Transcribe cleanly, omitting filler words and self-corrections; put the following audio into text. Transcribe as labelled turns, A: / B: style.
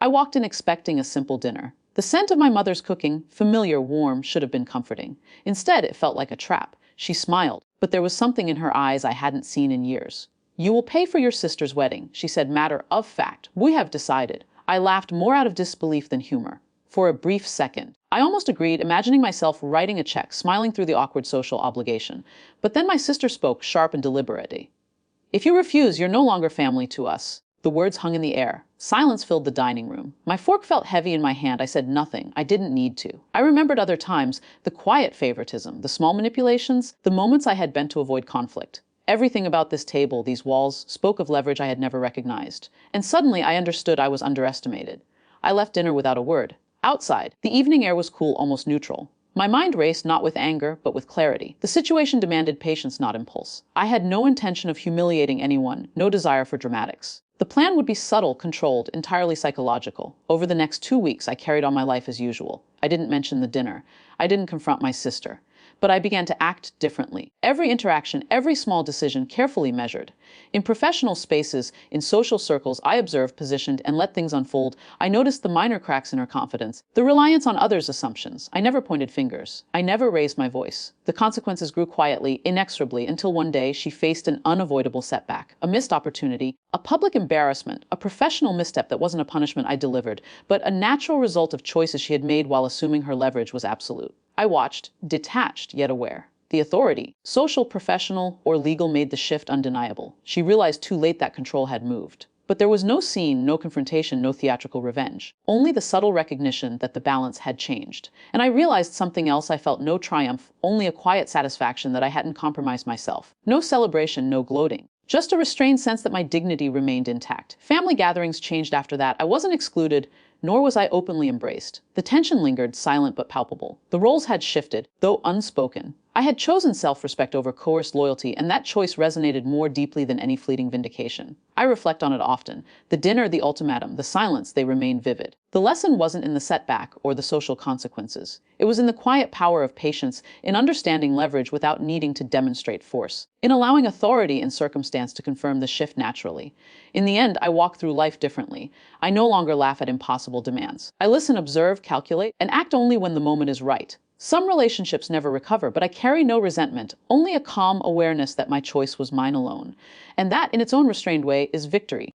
A: I walked in expecting a simple dinner. The scent of my mother's cooking, familiar, warm, should have been comforting. Instead, it felt like a trap. She smiled, but there was something in her eyes I hadn't seen in years. "You will pay for your sister's wedding," she said, matter of fact. "We have decided." I laughed more out of disbelief than humor. For a brief second, I almost agreed, imagining myself writing a check, smiling through the awkward social obligation. But then my sister spoke, sharp and deliberately. "If you refuse, you're no longer family to us." The words hung in the air. Silence filled the dining room. My fork felt heavy in my hand. I said nothing. I didn't need to. I remembered other times, the quiet favoritism, the small manipulations, the moments I had bent to avoid conflict. Everything about this table, these walls, spoke of leverage I had never recognized. And suddenly I understood I was underestimated. I left dinner without a word. Outside, the evening air was cool, almost neutral. My mind raced not with anger, but with clarity. The situation demanded patience, not impulse. I had no intention of humiliating anyone, no desire for dramatics. The plan would be subtle, controlled, entirely psychological. Over the next 2 weeks, I carried on my life as usual. I didn't mention the dinner. I didn't confront my sister. But I began to act differently. Every interaction, every small decision carefully measured. In professional spaces, in social circles, I observed, positioned, and let things unfold. I noticed the minor cracks in her confidence, the reliance on others' assumptions. I never pointed fingers. I never raised my voice. The consequences grew quietly, inexorably, until one day she faced an unavoidable setback, a missed opportunity, a public embarrassment, a professional misstep that wasn't a punishment I delivered, but a natural result of choices she had made while assuming her leverage was absolute. I watched, detached yet aware. The authority, social, professional, or legal, made the shift undeniable. She realized too late that control had moved. But there was no scene, no confrontation, no theatrical revenge. Only the subtle recognition that the balance had changed. And I realized something else. I felt no triumph, only a quiet satisfaction that I hadn't compromised myself. No celebration, no gloating. Just a restrained sense that my dignity remained intact. Family gatherings changed after that. I wasn't excluded, nor was I openly embraced. The tension lingered, silent but palpable. The roles had shifted, though unspoken. I had chosen self-respect over coerced loyalty, and that choice resonated more deeply than any fleeting vindication. I reflect on it often. The dinner, the ultimatum, the silence, they remain vivid. The lesson wasn't in the setback or the social consequences. It was in the quiet power of patience, in understanding leverage without needing to demonstrate force, in allowing authority and circumstance to confirm the shift naturally. In the end, I walk through life differently. I no longer laugh at impossible demands. I listen, observe, calculate, and act only when the moment is right. Some relationships never recover, but I carry no resentment, only a calm awareness that my choice was mine alone. And that, in its own restrained way, is victory.